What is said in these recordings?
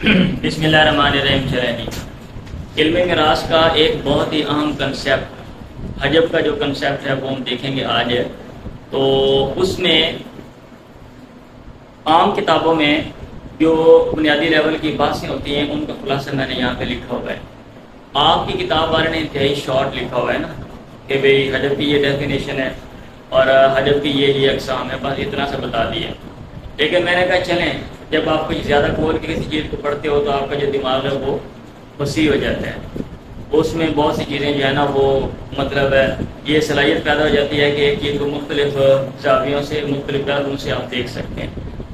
بسم اللہ الرحمن الرحیم. چلیں جی، علم میراث کا ایک بہت ہی اہم کنسیپٹ حجب کا جو کنسیپٹ ہے وہ ہم دیکھیں گے آج. تو اس میں عام کتابوں میں جو بنیادی لیول کی باتیں ہوتی ہیں ان کا خلاصہ میں نے یہاں پہ لکھا ہوا ہے. آپ کی کتاب والے نے انتہائی شارٹ لکھا ہوا ہے نا کہ بھئی حجب کی یہ ڈیفینیشن ہے اور حجب کی یہ اقسام ہے، بس اتنا سا بتا دیا. لیکن میں نے کہا چلیں جب آپ کو زیادہ کور کے کسی چیز کو پڑھتے ہو تو آپ کا جو دماغ ہے وہ وسیع ہو جاتا ہے. اس میں بہت سی چیزیں جو ہے نا وہ مطلب یہ صلاحیت پیدا ہو جاتی ہے کہ ایک چیز کو مختلف زاویوں سے مختلف پہلوؤں سے آپ دیکھ سکتے ہیں.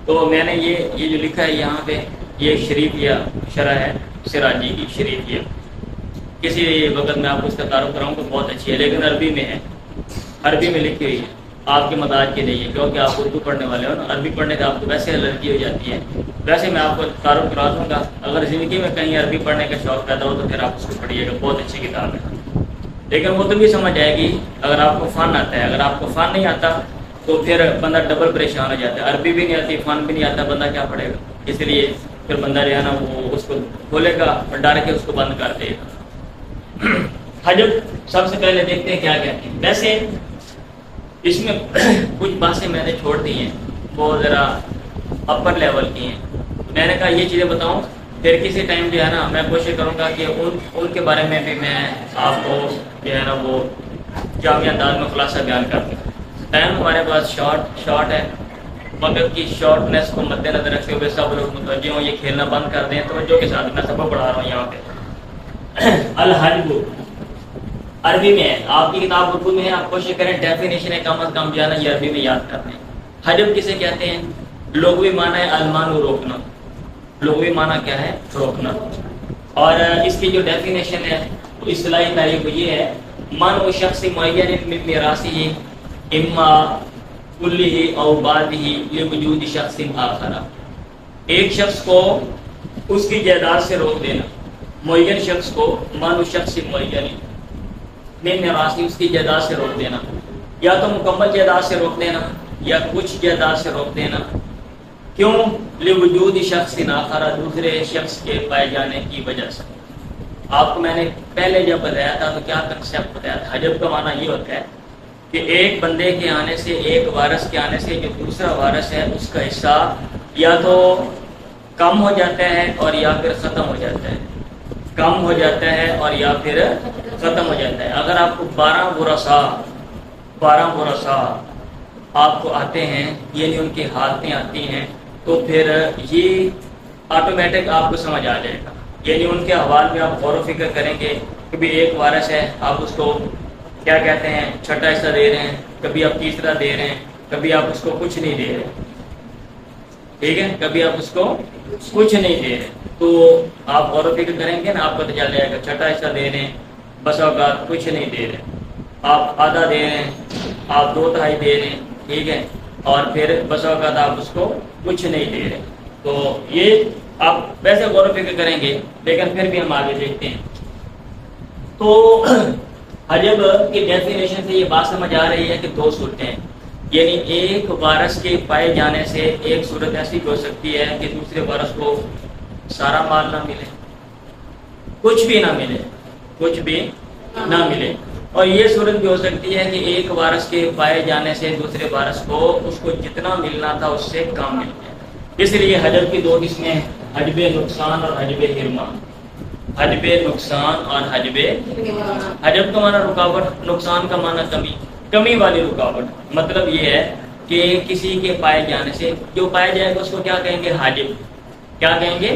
تو میں نے یہ جو لکھا ہے یہاں پہ یہ شریفیہ شرح ہے سراجی کی شریفیہ. کسی وقت میں آپ کو اس کا تعارف کراؤں تو بہت اچھی ہے، لیکن عربی میں ہے، عربی میں لکھی ہوئی ہے آپ کے مداج کے لیے، کیونکہ آپ اردو پڑھنے والے ہو نا. عربی پڑھنے کا آپ کو ویسے الرجی ہو جاتی ہے. ویسے میں آپ کو تعارف کرا دوں گا، اگر زندگی میں کہیں عربی پڑھنے کا شوق پیدا ہو تو پھر آپ اس کو پڑھیے گا، بہت اچھی کتاب ہے. لیکن وہ تو بھی سمجھ آئے گی اگر آپ کو فن آتا ہے. اگر آپ کو فن نہیں آتا تو پھر بندہ ڈبل پریشان ہو جاتا ہے. عربی بھی نہیں آتی، فن بھی نہیں آتا، بندہ کیا پڑھے گا؟ اس لیے پھر بندہ جو ہے نا وہ اس کو کھولے گا اور ڈر کے اس کو بند کر دے گا. حجب سب سے پہلے دیکھتے ہیں کیا کہتے ہیں. ویسے اس میں کچھ باتیں میں نے چھوڑ دی ہیں، وہ ذرا اپر لیول کی ہیں. میں نے کہا یہ چیزیں بتاؤں، پھر کسی ٹائم جو ہے نا میں کوشش کروں گا کہ ان کے بارے میں بھی میں آپ کو جو ہے نا وہ جامع انداز میں خلاصہ بیان کر دوں. ٹائم ہمارے پاس شارٹ ہے، وقت کی شارٹنیس کو مد نظر رکھتے ہوئے سب لوگ متوجہ ہوں، یہ کھیلنا بند کر دیں. توجہ کے ساتھ میں سبق پڑھا رہا ہوں یہاں پہ. الحجب عربی میں ہے، آپ کی کتاب اردو میں ہے، آپ کوشش کریں ڈیفینیشن ہے کم از کم جو ہے نا یہ عربی میں یاد کر لیں. حجب کسے کہتے ہیں؟ لغوی معنی ہے المانع روکنا. لغوی معنی کیا ہے؟ روکنا. اور اس کی جو ڈیفینیشن ہے وہ اصطلاحی تعریف یہ ہے منع شخص معین من میراثہ اما کلہ او بعضہ لوجود شخص آخر. ایک شخص کو اس کی جائیداد سے روک دینا، معین شخص کو، منع شخص معین من میراثہ اس کی جائیداد سے روک دینا، یا تو مکمل جائیداد سے روک دینا یا کچھ جائیداد سے روک دینا. کیوں؟ لوجود شخص آخر، دوسرے شخص کے پائے جانے کی وجہ سے. آپ کو میں نے پہلے جب بتایا تھا تو کیا کنسیپٹ بتایا تھا. حجب کا معنی یہ ہوتا ہے کہ ایک بندے کے آنے سے، ایک وارث کے آنے سے جو دوسرا وارث ہے اس کا حصہ یا تو کم ہو جاتا ہے اور یا پھر ختم ہو جاتا ہے. کم ہو جاتا ہے اور یا پھر ختم ہو جاتا ہے. اگر آپ کو 12 ورثہ آپ کو آتے ہیں، یعنی ان کی حالتیں آتی ہیں، تو پھر یہ آٹومیٹک آپ کو سمجھ آ جائے گا. یعنی ان کے حوال میں آپ غور و فکر کریں گے. کبھی ایک وارث ہے، آپ اس کو کیا کہتے ہیں چھٹا حصہ دے رہے ہیں، کبھی آپ تیسرا دے رہے ہیں، کبھی آپ اس کو کچھ نہیں دے رہے. ٹھیک ہے، کبھی آپ اس کو کچھ نہیں دے رہے. تو آپ غور و فکر کریں گے نا، آپ کو تو چل جائے گا. چھٹا حصہ دے رہے ہیں، بس اوقات کچھ نہیں دے رہے. آپ آدھا دے رہے ہیں، آپ 2/3 دے رہے ہیں. ٹھیک ہے، اور پھر بس اوقات آپ اس کو کچھ نہیں دے رہے. تو یہ آپ ویسے غور و فکر کریں گے، لیکن پھر بھی ہم آگے دیکھتے ہیں. تو حجب کی ڈیفینیشن سے یہ بات سمجھ آ رہی ہے کہ 2 صورتیں ہیں. یعنی ایک وارث کے پائے جانے سے ایک صورت ایسی ہو سکتی ہے کہ دوسرے وارث کو سارا مال نہ ملے، کچھ بھی نہ ملے، کچھ بھی نہ ملے. اور یہ صورت بھی ہو سکتی ہے کہ ایک وارث کے پائے جانے سے دوسرے وارث کو اس کو جتنا ملنا تھا اس سے کم مل جائے. اس لیے حجب کی 2 قسمیں ہیں، حجب نقصان اور حجب حرمان. حجب نقصان اور حجب کا معنی رکاوٹ، نقصان کا معنی کمی والی رکاوٹ. مطلب یہ ہے کہ کسی کے پائے جانے سے جو پائے جائے گا اس کو کیا کہیں گے؟ حاجب. کیا کہیں گے؟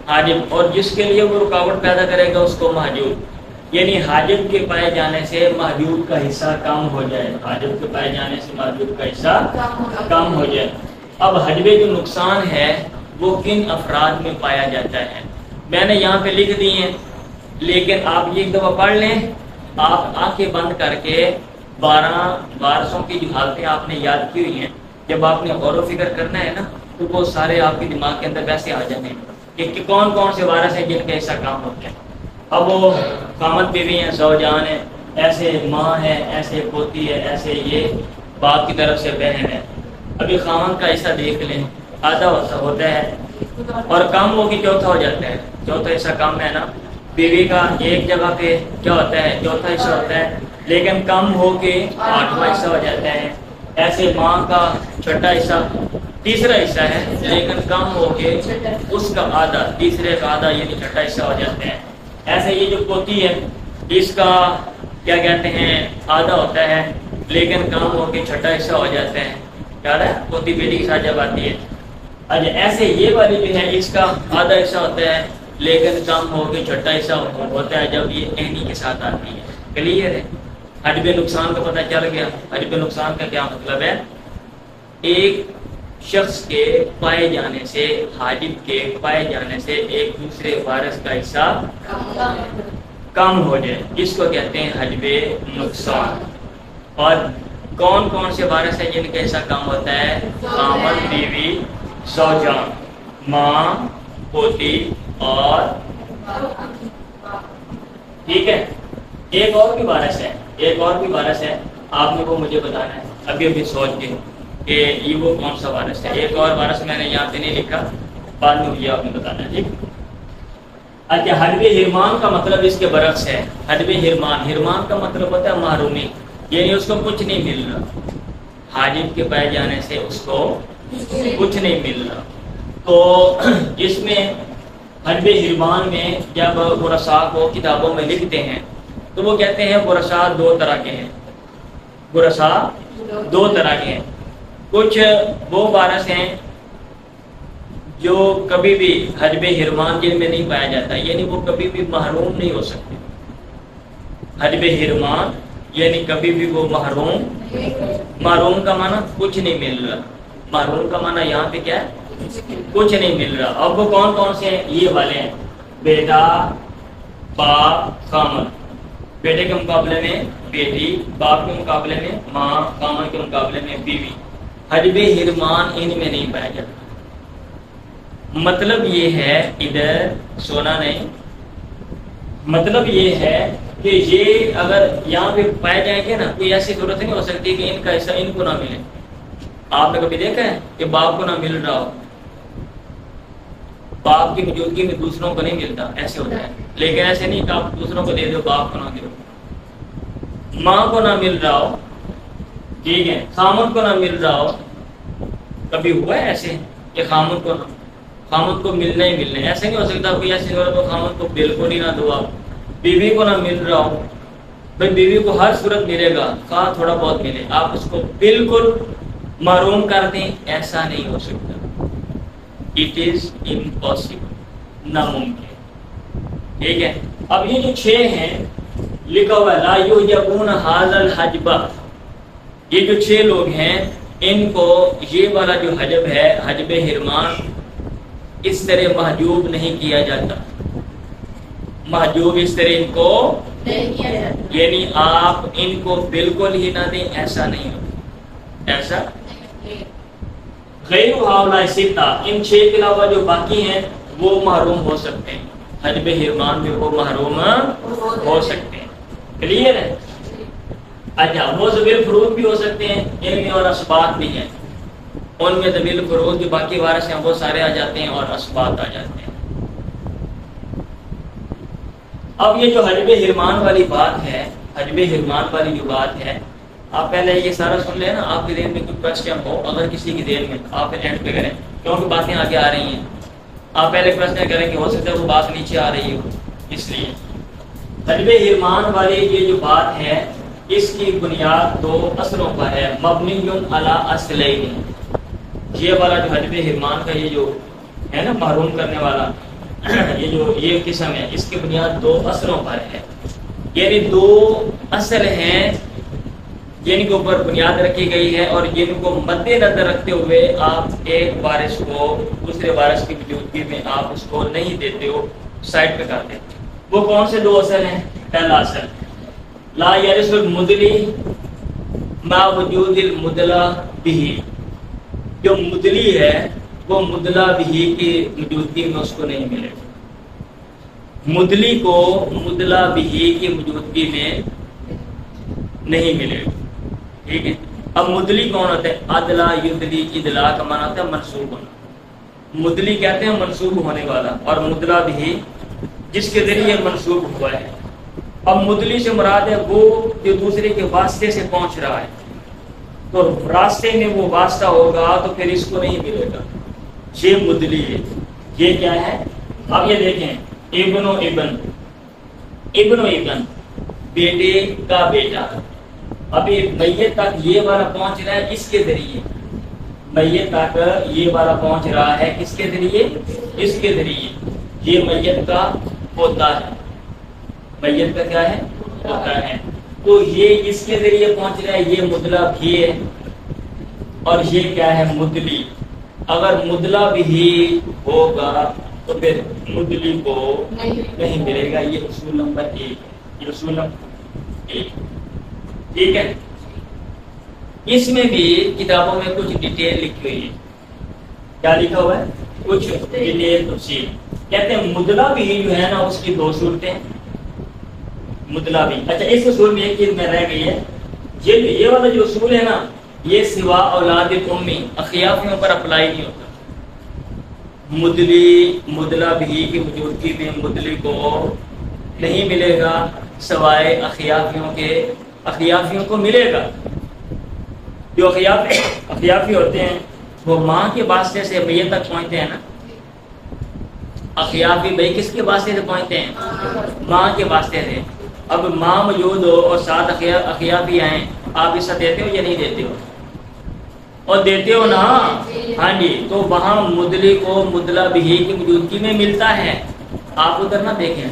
حاجب. اور جس کے لیے وہ رکاوٹ پیدا کرے گا اس کو محجوب. یعنی حاجب کے پائے جانے سے محجوب کا حصہ کم ہو جائے. حاجب کے پائے جانے سے محجوب کا حصہ کم ہو جائے. اب حجب جو نقصان ہے وہ کن افراد میں پایا جاتا ہے میں نے یہاں پہ لکھ دی ہیں، لیکن آپ یہ ایک دفعہ پڑھ لیں. آپ آنکھیں بند کر کے 12 وارثوں کی جو حالتیں آپ نے یاد کی ہوئی ہیں، جب آپ نے غور و فکر کرنا ہے نا تو وہ سارے آپ کے دماغ کے اندر ویسے آ جانے کہ کون کون سے وارث ہیں جن کا حصہ کام ہوتا ہے. اب وہ خامد بیوی ہیں، زوجان ہیں، ایسے ماں ہے، ایسے پوتی ہے، ایسے یہ باپ کی طرف سے بہن ہے. ابھی خامد کا حصہ دیکھ لیں، آدھا ہوتا ہے اور کم ہو کے چوتھا ہو جاتا ہے، چوتھا حصہ کم ہے نا، بیوی کا ایک جگہ پہ کیا ہوتا ہے چوتھا حصہ ہوتا ہے، لیکن کم ہو کے آٹھواں حصہ ہو جاتا ہے۔ ایسے ماں کا چھٹا حصہ تیسرا حصہ ہے، لیکن کم ہو کے اس کا آدھا، تیسرے کا آدھا یعنی چھٹا حصہ ہو جاتا ہے۔ ایسے یہ جو پوتی ہے اس کا کیا کہتے ہیں آدھا ہوتا ہے، لیکن کم ہو کے چھٹا حصہ ہو جاتا ہے، یاد ہے پوتی بیٹی کے ساتھ جب آتی ہے۔ اچھا ایسے یہ والی جو ہے اس کا آدھا حصہ ہوتا ہے، لیکن کم ہو کے چھٹا حصہ ہوتا ہے جب یہ اہنی کے ساتھ آتی ہے۔ کلیئر ہے؟ حجب نقصان کا پتہ چل گیا۔ حجب نقصان کا کیا مطلب ہے؟ ایک شخص کے پائے جانے سے، حاجب کے پائے جانے سے ایک دوسرے وارث کا حصہ کم ہو جائے، جس کو کہتے ہیں حجب نقصان۔ اور کون کون سے وارث ہیں جن کا حصہ کم ہوتا ہے؟ خاوند، بیوی، زوجان، ماں، پوتی اور ٹھیک ہے۔ ایک اور بھی وارث ہے، ایک اور بھی وارث ہے، آپ نے وہ مجھے بتانا ہے ابھی ابھی سوچ کے کہ یہ وہ کون سا وارث ہے۔ ایک اور وارث میں نے یہاں پہ نہیں لکھا، بعد میں مجھے آپ نے بتانا ہے، ٹھیک۔ اچھا حجب حرمان کا مطلب اس کے برعکس ہے۔ حجب حرمان، حرمان کا مطلب ہوتا ہے محرومی، یعنی اس کو کچھ نہیں مل رہا، حاجب کے پائے جانے سے اس کو کچھ نہیں مل رہا۔ تو اس میں حجب حرمان میں جب ورثاء کو کتابوں میں لکھتے ہیں تو وہ کہتے ہیں ورثاء دو طرح کے ہیں، ورثاء دو طرح کے ہیں۔ کچھ وہ وارث ہیں جو کبھی بھی حجب حرمان جن میں نہیں پایا جاتا، یعنی وہ کبھی بھی محروم نہیں ہو سکتے۔ حجب حرمان یعنی کبھی بھی وہ محروم کا معنی کچھ نہیں مل رہا، محروم کا معنی یہاں پہ کیا ہے؟ کچھ نہیں مل رہا۔ اب وہ کون کون سے ہیں؟ یہ والے ہیں، بیٹا، باپ، خامد۔ بیٹے کے مقابلے میں بیٹی، باپ کے مقابلے میں ماں، خامد کے مقابلے میں بیوی۔ حجب حرمان ان میں نہیں پایا جاتا۔ مطلب یہ ہے، ادھر سونا نہیں، مطلب یہ ہے کہ یہ اگر یہاں پہ پائے جائیں گے نا، کوئی ایسی ضرورت نہیں ہو سکتی کہ ان کا حصہ ان کو نہ ملے۔ آپ نے کبھی دیکھا ہے کہ باپ کو نہ مل رہا ہو، باپ کی موجودگی میں دوسروں کو نہیں ملتا، ایسے ہوتا ہے، لیکن ایسے نہیں کہ آپ دوسروں کو دے دو، باپ کو نہ دو۔ ماں کو نہ مل رہا ہو، ٹھیک ہے، خامد کو نہ مل رہا ہو۔ کبھی ہوا ہے ایسے کہ خامد کو ملنا ہی ملنا ہے؟ ایسے نہیں ہو سکتا کوئی ایسی ضرورت ہو خامد کو بالکل ہی نہ دو آپ۔ بیوی کو نہ مل رہا ہو، بھائی بیوی کو ہر صورت ملے گا، خواہ تھوڑا بہت ملے، آپ اس کو بالکل محروم کر دیں، ایسا نہیں ہو سکتا۔ اٹ از امپاسبل، ناممکن، ٹھیک ہے۔ اب یہ جو 6 ہیں لکھا ہوا ہے لا یحجبون ھذا الحجب، یہ جو 6 لوگ ہیں ان کو یہ والا جو حجب ہے، حجب حرمان، اس طرح محجوب نہیں کیا جاتا۔ محجوب اس طرح ان کو نہیں کیا جاتا، یعنی آپ ان کو بالکل ہی نہ دیں، ایسا نہیں ہوتا، ایسا غیر ہؤلاء ستہ، ان 6 کے علاوہ جو باقی ہیں وہ محروم ہو سکتے ہیں، حجب حرمان میں وہ محروم ہو سکتے ہیں۔ کلیئر ہے؟ اچھا وہ ذوی فروض بھی ہو سکتے ہیں، ان میں اور اسباط بھی ہیں، ان میں ذوی فروض جو باقی وارث ہیں وہ سارے آ جاتے ہیں اور اسباط آ جاتے ہیں۔ اب یہ جو حجب حرمان والی بات ہے، حجب حرمان والی جو بات ہے، آپ پہلے یہ سارا سن لیں نا، آپ کے ذہن میں کوئی کوشچن ہو، اگر کسی کے ذہن میں، آپ اینڈ پہ کریں کیونکہ باتیں آگے آ رہی ہیں، آپ پہلے کوشچن کریں کہ ہو سکتا ہے وہ بات نیچے آ رہی ہو، اس لیے حجب حرمان والی یہ جو بات ہے اس کی بنیاد 2 اصلوں پر ہے، مبنی علی اصلین۔ یہ والا جو حجب حرمان کا یہ جو ہے نا محروم کرنے والا یہ قسم ہے، اس کی بنیاد 2 اصلوں پر ہے، یعنی 2 اصل ہیں جن کے اوپر بنیاد رکھی گئی ہے اور جن کو مد نظر رکھتے ہوئے آپ ایک وارث کو دوسرے وارث کی موجودگی میں آپ اس کو نہیں دیتے ہو، سائڈ پہ کر دیتے۔ وہ کون سے 2 اصل ہیں؟ پہلا اصل لا یرث المدلی ما وجود المدلا به، جو مدلی ہے وہ مدلا بھی کی موجودگی میں اس کو نہیں ملے گا، مدلی کو مدلا بھی کی موجودگی میں نہیں ملے گا، ٹھیک ہے۔ اب مدلی کون ہوتا ہے؟ ادلا یدلی، ادلا کا معنی ہوتا ہے منسوب ہونا، مدلی کہتے ہیں منسوب ہونے والا، اور مدلا بھی جس کے ذریعے منسوب ہوا ہے۔ اب مدلی سے مراد ہے وہ جو دوسرے کے واسطے سے پہنچ رہا ہے، تو راستے میں وہ واسطہ ہوگا تو پھر اس کو نہیں ملے گا، یہ مدلی ہے۔ یہ کیا ہے؟ اب یہ دیکھیں، ابن و ابن، ابن و ابن بیٹے کا بیٹا، ابھی میت تک یہ والا پہنچ رہا ہے اس کے ذریعے، میت تک یہ والا پہنچ رہا ہے کس کے ذریعے؟ اس کے ذریعے۔ یہ میت کا پوتا ہے، میت کا کیا ہے؟ پوتا ہے، تو یہ اس کے ذریعے پہنچ رہا ہے، یہ مدلا بھی ہے، اور یہ کیا ہے؟ مدلی۔ اگر مدلا بھی ہوگا تو پھر مدلی کو نہیں ملے گا، یہ اصول نمبر 1 ہے، یہ اصول نمبر 1، ٹھیک ہے۔ اس میں بھی کتابوں میں کچھ ڈیٹیل لکھی ہوئی ہے، کیا لکھا ہوا ہے؟ کچھ ڈیٹیل تفصیل۔ کہتے ہیں مدلا بھی جو ہے نا اس کی 2 صورتیں، مدلا بھی۔ اچھا، اس اصول میں ایک چیز میں رہ گئی ہے، یہ والا جو اصول ہے نا، یہ سوا اولاد امی اخیافیوں پر اپلائی نہیں ہوتا۔ مدلی مدلا بھی کی موجودگی میں مدلی کو نہیں ملے گا، سوائے اخیافیوں کے، اخیافیوں کو ملے گا۔ جو اخیافی ہوتے ہیں وہ ماں کے واسطے سے میت تک پہنچتے ہیں نا، اخیافی بھائی کس کے واسطے سے پہنچتے ہیں؟ ماں کے واسطے سے۔ اب ماں موجود ہو اور 7 اخیافی آئیں، آپ حصہ دیتے ہو یا نہیں دیتے ہو؟ اور دیتے ہو نا، ہاں جی، تو وہاں مدلی کو مدلا بھی کی موجودگی میں ملتا ہے۔ آپ ادھر نہ دیکھیں،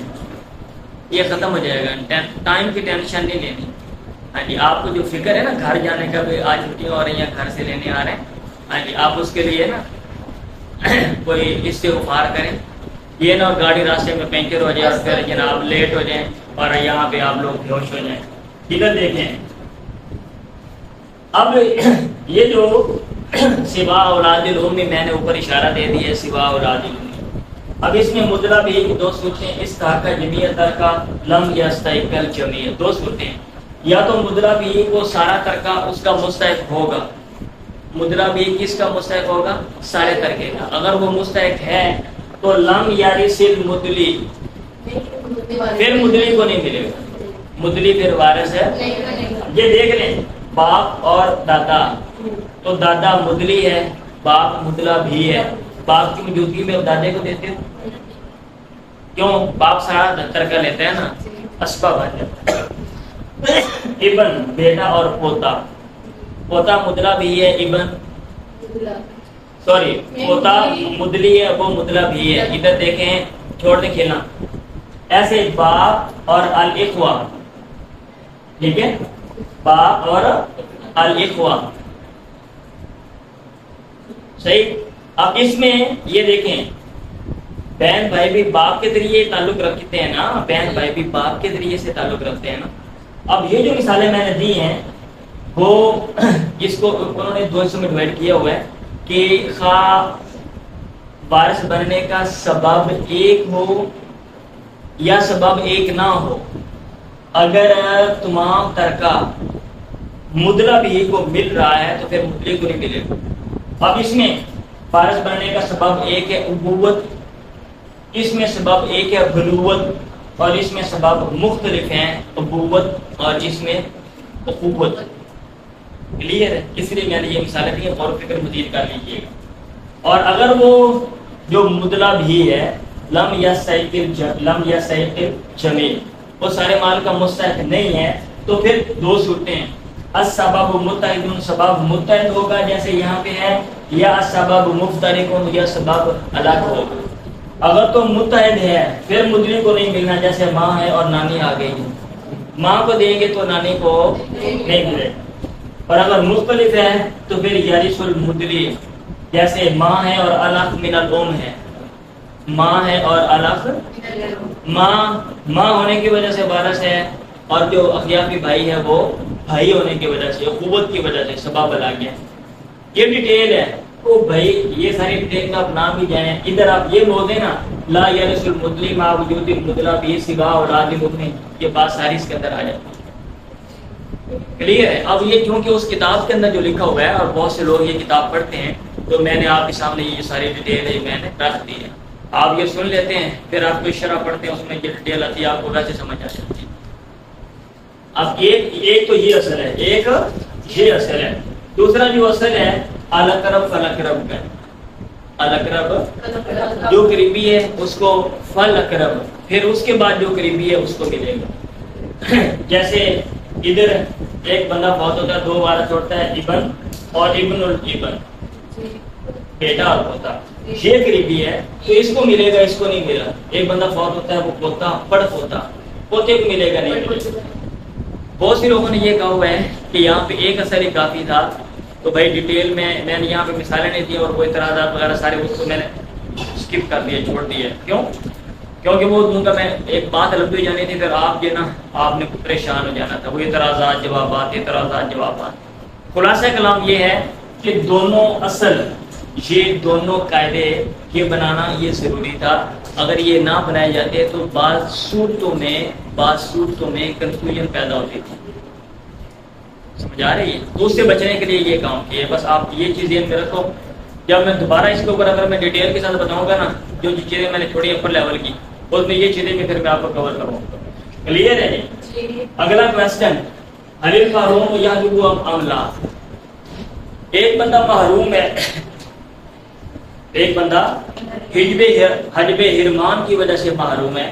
یہ ختم ہو جائے گا، ٹائم کی ٹینشن نہیں لینی۔ ہاں جی، آپ کو جو فکر ہے نا گھر جانے کا، آج چھٹیاں ہو رہی ہیں گھر سے لینے آ رہے ہیں، ہاں جی، آپ اس کے لیے نا کوئی استغفار کریں، یہ نہ گاڑی راستے میں پنچر ہو جائے اور پھر جناب لیٹ ہو جائیں اور یہاں پہ آپ لوگ بے ہوش ہو جائیں۔ ادھر دیکھیں، اب یہ جو سوا اولاد الام میں نے اوپر اشارہ دے دیا ہے، سوا اولاد الام، اب اس میں مدلا بھی 2 صورتیں، استحقاق جمعیت ترکا لم یستحق الجمیع، 2 صورتیں، یا تو مدلا بھی کو سارا ترکہ اس کا مستحق ہوگا، مدلا بھی کس کا مستحق ہوگا؟ سارے ترکے کا۔ اگر وہ مستحق ہے تو لم یارث المدلی، پھر مدلی کو نہیں ملے گا، مدلی پھر وارث ہے۔ یہ دیکھ لیں، باپ اور دادا، تو دادا مدلی ہے، باپ مدلا بھی ہے، باپ کی موجودگی میں دادے کو دیتے ہو، کیوں؟ باپ سارا ترکہ لیتا ہے نا، اسباب بن جاتا ہے۔ ابن بیٹا اور پوتا، پوتا مدلا بھی ہے، ابن سوری پوتا مدلی ہے، وہ مدلا بھی ہے۔ ادھر دیکھیں، چھوڑ دیں کھیلنا، ایسے باپ اور الاخوہ، ٹھیک ہے، باپ اور الاخوہ، صحیح۔ اب اس میں یہ دیکھیں، بہن بھائی بھی باپ کے ذریعے تعلق رکھتے ہیں نا، بہن بھائی بھی باپ کے ذریعے سے تعلق رکھتے ہیں نا۔ اب یہ جو مثالیں میں نے دی ہیں وہ اس کو انہوں نے 2 حصوں میں ڈیوائڈ کیا ہوا ہے کہ خواہ وارث بننے کا سبب ایک ہو یا سبب ایک نہ ہو، اگر تمام ترکہ مدلا بھی کو مل رہا ہے تو پھر مدلی کو نہیں ملے گا۔ اب اس میں وارث بننے کا سبب ایک ہے ابوت، اس میں سبب ایک ہے بنوت، اور اس میں سبب مختلف ہیں، ابوت اور اس میں اخوت۔ کلیئر ہے؟ اس لیے میں نے یہ مثالیں دی ہیں، غور و فکر مزید کر لیجیے گا۔ اور اگر وہ جو مدلا بھی ہے لم یستحق الجمیع، وہ سارے مال کا مستحق نہیں ہے، تو پھر 2 صورتیں ہیں، السبب متحد، سبب متحد ہوگا جیسے یہاں پہ ہے، یا سبب مفترق، یا سبب الگ ہوگا۔ اگر تو متحد ہے پھر مدلی کو نہیں ملنا، جیسے ماں ہے اور نانی آ گئی ہے، ماں کو دیں گے تو نانی کو نہیں ملے گا۔ اور اگر مختلف ہے تو پھر یارث المدلی، جیسے ماں ہے اور الگ من الام ہے، ماں ہے اور الگ، ماں ہونے کی وجہ سے وارث ہے، اور جو اخیافی بھائی ہے وہ بھائی ہونے کی وجہ سے، قوت کی وجہ سے سبب الگ ہے۔ یہ ڈیٹیل ہے، تو بھائی یہ ساری ڈیٹیل کا آپ نام بھی جائیں، ادھر آپ یہ بول دیں نا لا یرث المدلی مع وجود المدلا بھی سوا اولاد الام، یہ بات ساری اس کے اندر آ جاتی ہے۔ کلیئر ہے؟ اب یہ کیونکہ اس کتاب کے اندر جو لکھا ہوا ہے اور بہت سے لوگ یہ کتاب پڑھتے ہیں تو تو میں نے آپ کے سامنے یہ ساری ڈیٹیل ہے میں نے رکھ دی ہے، آپ یہ سن لیتے ہیں، پھر آپ کو شرح پڑھتے ہیں، اس میں یہ ڈیٹیل آتی ہے، آپ کو ویسے سمجھ آ جاتی ہے۔ اب ایک تو یہ اصل ہے، ایک یہ اصل ہے، دوسرا جو اصل ہے الاقرب فالاقرب کا، الاقرب جو قریبی ہے اس کو فالاقرب، پھر اس کے بعد جو قریبی ہے اس کو ملے گا۔ جیسے ادھر ایک بندہ فوت ہوتا ہے، 2 وارث چھوڑتا ہے، ابن اور ابن الابن، بیٹا اور پوتا، یہ قریبی ہے تو اس کو ملے گا، اس کو نہیں ملا۔ ایک بندہ فوت ہوتا ہے، وہ پوتا پڑ پوتا، پوتے کو ملے گا نہیں ملے گا۔ بہت سی لوگوں نے یہ کہا ہوا ہے کہ یہاں پہ ایک اثر ہی کافی تھا، تو بھائی ڈیٹیل میں نے یہاں پہ مثالیں نہیں دی اور وہ اعتراضات وغیرہ سارے اس کو میں نے اسکپ کر دیا، چھوڑ دیا۔ کیوں؟ کیونکہ وہ ان کا میں ایک بات لمبی ہو جانی تھی، پھر آپ جو نا آپ نے پریشان ہو جانا تھا، وہ اعتراضات جوابات اعتراضات جوابات۔ خلاصہ کلام یہ ہے کہ دونوں اصل، یہ دونوں قاعدے یہ بنانا یہ ضروری تھا، اگر یہ نہ بنائے جاتے تو بعض صورتوں میں کنفیوژن پیدا ہوتی تھی۔ سمجھ آ رہی ہے؟ تو اس سے بچنے کے لیے یہ کام کیے۔ بس آپ یہ چیز ذہن میں رکھو، جب میں دوبارہ اس کے اوپر اگر میں ڈیٹیل کے ساتھ بتاؤں گا نا، جو چیزیں میں نے چھوڑی اپر لیول کی، اس میں یہ چیزیں بھی پھر میں آپ کو کور کروں گا۔ کلیئر ہے جی؟ اگلا کویسچن، هل المحروم يحجب ام لا؟ ایک بندہ محروم ہے، ایک بندہ حجب حرمان کی وجہ سے محروم ہے،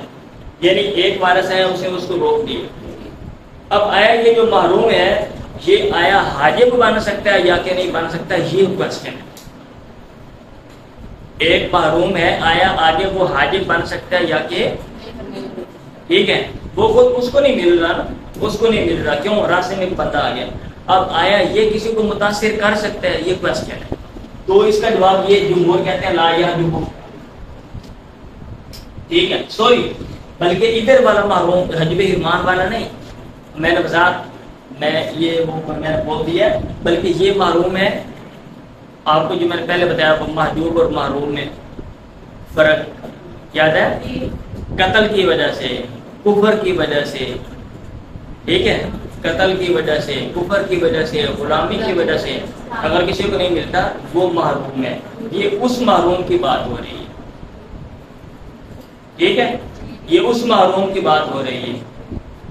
یعنی ایک وارث ہے اس نے اس کو روک دیا۔ اب آیا یہ جو محروم ہے یہ آیا حاجب بن سکتا ہے یا کہ نہیں بن سکتا، یہ کوسچن ہے۔ ایک محروم ہے، آیا آگے وہ حاجب بن سکتا ہے یا کہ، ٹھیک ہے، وہ خود اس کو نہیں مل رہا نا، اس کو نہیں مل رہا، کیوں؟ راستے میں بندہ آ گیا۔ اب آیا یہ کسی کو متاثر کر سکتا ہے، یہ کوسچن ہے۔ تو اس کا جواب یہ جمہور کہتے ہیں لا یحجب، ٹھیک ہے، سوری بلکہ ادھر والا محروم حجب حرمان والا نہیں، میں نے بذات میں نے بول دیا، بلکہ یہ محروم ہے۔ آپ کو جو میں نے پہلے بتایا وہ محجوب اور محروم میں فرق یاد ہے؟ قتل کی وجہ سے، کفر کی وجہ سے، ٹھیک ہے، قتل کی وجہ سے، کفر کی وجہ سے، غلامی کی وجہ سے اگر کسی کو نہیں ملتا وہ محروم ہے۔ یہ اس محروم کی بات ہو رہی ہے، ٹھیک ہے، یہ اس محروم کی بات ہو رہی ہے۔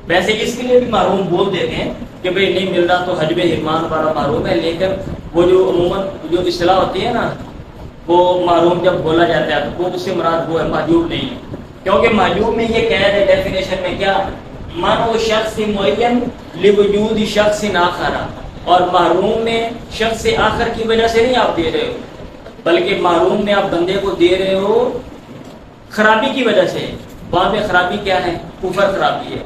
ویسے اس کے لیے بھی محروم بول دیتے ہیں کہ بھئی نہیں مل رہا تو حجب حرمان والا محروم ہے، لیکن وہ جو عموماً جو اصطلاح ہوتی ہے نا، وہ محروم جب بولا جاتا ہے تو وہ اس سے مراد وہ ہے، محجوب نہیں ہے، کیونکہ محجوب میں یہ قید ہے ڈیفینیشن میں کیا، من و شخص معین لوجود شخص آخر، اور محروم میں شخص آخر کی وجہ سے نہیں آپ دے رہے ہو، بلکہ محروم میں آپ بندے کو دے رہے ہو خرابی کی وجہ سے۔ وہاں پہ خرابی کیا ہے؟ کفر خرابی ہے،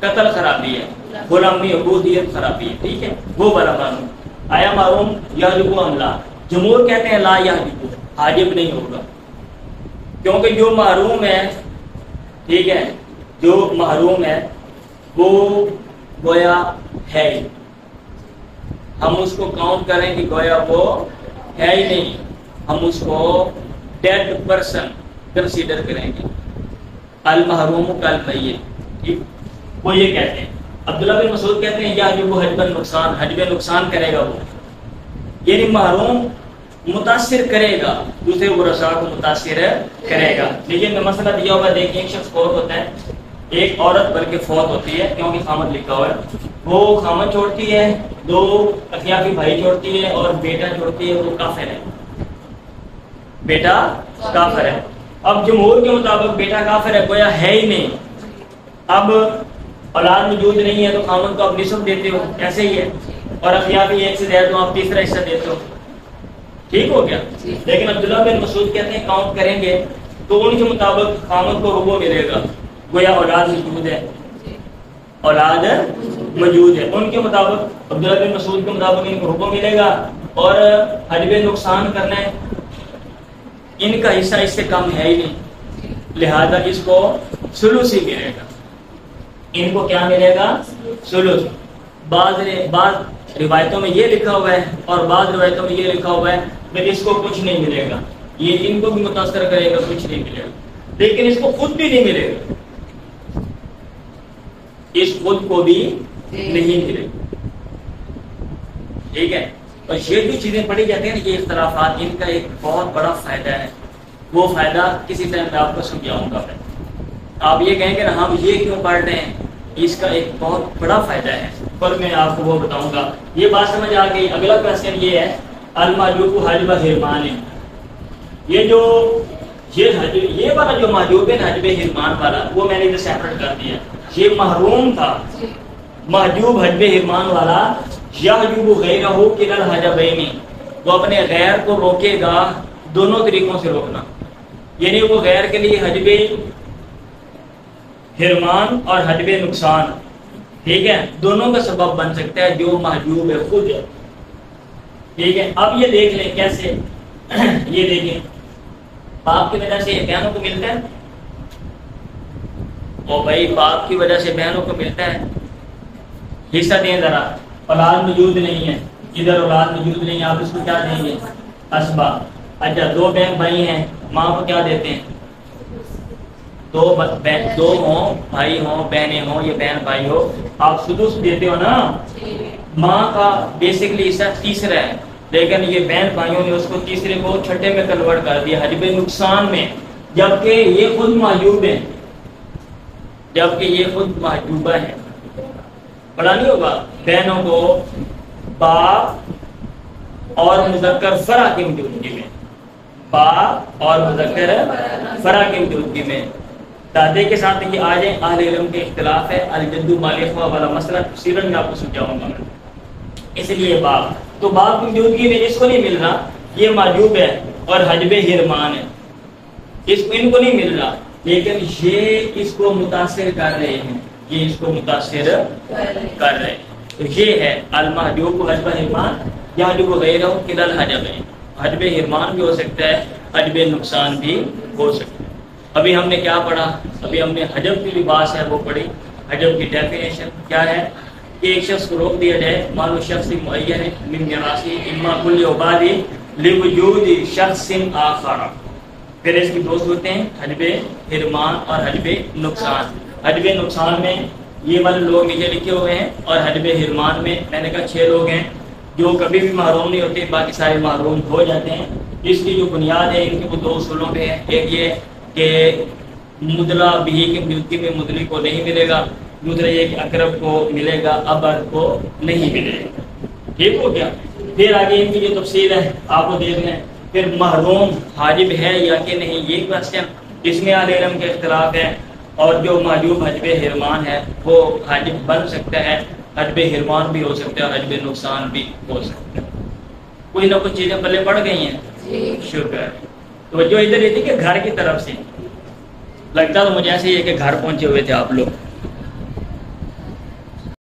قتل خرابی ہے، غلامی عبودیت خرابی ہے، ٹھیک ہے، وہ والا معلوم۔ آیا معلوم یحجب ام لا؟ جمہور کہتے ہیں لا یحجب، حاجب نہیں ہوگا، کیونکہ جو محروم ہے، ٹھیک ہے، جو محروم ہے وہ گویا ہے ہی، ہم اس کو کاؤنٹ کریں کہ گویا وہ ہے ہی نہیں، ہم اس کو ڈیڈ پرسن کنسیڈر کریں گے، المحروم کالمیت، ٹھیک، وہ یہ کہتے ہیں۔ عبداللہ بن مسعود کہتے ہیں یحجب حجب نقصان، حجب نقصان کرے گا وہ، یعنی محروم متاثر کرے گا، دوسرے ورثاء کو متاثر کرے گا۔ لیکن مسئلہ دیا ہوا دیکھیں، ایک شخص فوت ہوتا ہے، ایک عورت بلکہ فوت ہوتی ہے، کیونکہ خامد لکھا ہوا ہے، وہ خامد چھوڑتی ہے، 2 اخیافی بھائی چھوڑتی ہے اور بیٹا چھوڑتی ہے، وہ کافر ہے، بیٹا کافر ہے۔ اب جمہور کے مطابق بیٹا کافر ہے، گویا ہے ہی نہیں، اب اولاد موجود نہیں ہے تو خامد کو آپ نصف دیتے ہو، ایسے ہی ہے، اور اخیافی 1 سے زیادہ تو آپ تیسرا حصہ دیتے ہو، ٹھیک ہو گیا۔ لیکن عبداللہ بن مسعود کہتے ہیں کاؤنٹ کریں گے تو ان کے مطابق خامد کو ربع ملے گا، گویا اولاد موجود ہے، اولاد موجود ہے، ان کے مطابق عبداللہ بن مسعود کے مطابق ان کو ربع ملے گا، اور حجب نقصان کرنا ہے، ان کا حصہ اس سے کم ہے ہی نہیں، لہذا اس کو ثلث ہی ملے گا، ان کو کیا ملے گا؟ ثلث۔ بعض روایتوں میں یہ لکھا ہوا ہے اور بعض روایتوں میں یہ لکھا ہوا ہے کہ اس کو کچھ نہیں ملے گا، یہ ان کو بھی متاثر کرے گا، کچھ نہیں ملے گا، لیکن اس کو خود بھی نہیں ملے گا، اس خود کو بھی نہیں ملے گا، ٹھیک ہے، اور یہ جو چیزیں پڑھی جاتی ہیں نا، یہ اختلافات، ان کا ایک بہت بڑا فائدہ ہے. وہ فائدہ کسی ٹائم میں آپ کو سمجھاؤں گا. آپ یہ کہیں گے نا ہم یہ کیوں پڑھ رہے ہیں، اس کا ایک بہت بڑا فائدہ ہے، پر میں آپ کو وہ بتاؤں گا. یہ بات سمجھ آ گئی. اگلا کوشچن یہ ہے المحجوب حجب حرمان. یہ والا جو محجوب ہے حجب حرمان والا، وہ میں نے ادھر سیپریٹ کر دیا. یہ محروم تھا. محجوب حجب حرمان والا یحجب غیرہ کلا الحجبین، وہ اپنے غیر کو روکے گا دونوں طریقوں سے روکنا. یعنی وہ غیر کے لیے حجب حرمان اور حجب نقصان، ٹھیک ہے، دونوں کا سبب بن سکتا ہے جو محجوب ہے خود. ٹھیک ہے. اب یہ دیکھ لیں کیسے. یہ دیکھیں باپ کی وجہ سے بہنوں کو ملتا ہے، اور بھائی باپ کی وجہ سے بہنوں کو ملتا ہے. حصہ دیں ذرا. اولاد موجود نہیں ہے، ادھر اولاد موجود نہیں ہے، آپ اس کو کیا دیں گے؟ اسبا. اچھا دو بہن بھائی ہیں، ماں کو کیا دیتے ہیں؟ دو ہوں، بھائی ہوں، بہنیں ہوں، یہ بہن بھائی ہو، آپ سدس دیتے ہو نا. ماں کا بیسکلی حصہ تیسرا ہے، لیکن یہ بہن بھائیوں نے اس کو تیسرے کو چھٹے میں کنورٹ کر دیا حجب نقصان میں، جبکہ یہ خود محجوب ہے. جبکہ یہ خود محجوبہ ہے. پڑھا نہیں ہوگا بہنوں کو باپ اور مذکر فرع کی موجودگی میں، باپ اور مذکر فرع کی موجودگی میں دادے کے ساتھ یہ آ جائیں. اہل علم کے اختلاف ہے، الجد مالخوا والا مسئلہ تفصیلاً میں آپ کو سمجھاؤں گا میں. اس لیے باپ تو باپ کی موجودگی میں اس کو نہیں مل رہا، یہ محجوب ہے اور حجب حرمان ہے، ان کو نہیں مل رہا، لیکن یہ اس کو متاثر کر رہے ہیں، یہ اس کو متاثر کر رہے ہیں. تو یہ ہے المحجوب حجب حرمان یحجب غیرہ کلا الحجبین. حجب حرمان بھی ہو سکتا ہے، حجب نقصان بھی ہو سکتا ہے. ابھی ہم نے کیا پڑھا؟ ابھی ہم نے حجب کی لباس ہے وہ پڑھی. حجب کی ڈیفینیشن کیا ہے کہ ایک شخص کو روک دیا جائے، مانو شخص معین من میراثی اما کل عباد لوجود شخص آخر. پھر اس کی دو صورتیں ہیں، حجب حرمان اور حجب نقصان. حجب نقصان میں یہ والے لوگ نیچے لکھے ہوئے ہیں، اور حجب حرمان میں میں نے کہا 6 لوگ ہیں جو کبھی بھی محروم نہیں ہوتے، باقی سارے محروم ہو جاتے ہیں. اس کی جو بنیاد ہے ان کے وہ 2 اصولوں پہ ہے. ایک یہ کہ مدلا بھی کی موجودگی میں مدلی کو نہیں ملے گا، دوسرا یہ کہ اقرب کو ملے گا، ابر کو نہیں ملے گا. ٹھیک ہو گیا. پھر آگے ان کی جو تفصیل ہے آپ کو دیکھنا ہے. پھر محروم حاجب ہے یا کہ نہیں، یہ کوشچن اس میں اہل علم کے اختلاف ہے. اور جو محجوب حجب حرمان ہے وہ حاجب بن سکتا ہے، حجب حرمان بھی ہو سکتا ہے، حجب نقصان بھی ہو سکتا ہے. کوئی نہ کچھ چیزیں پلے پڑ گئی ہیں. شکر. تو جو ادھر یہ تھی کہ گھر کی طرف سے لگتا تو مجھے ایسے ہی ہے کہ گھر پہنچے ہوئے تھے آپ لوگ.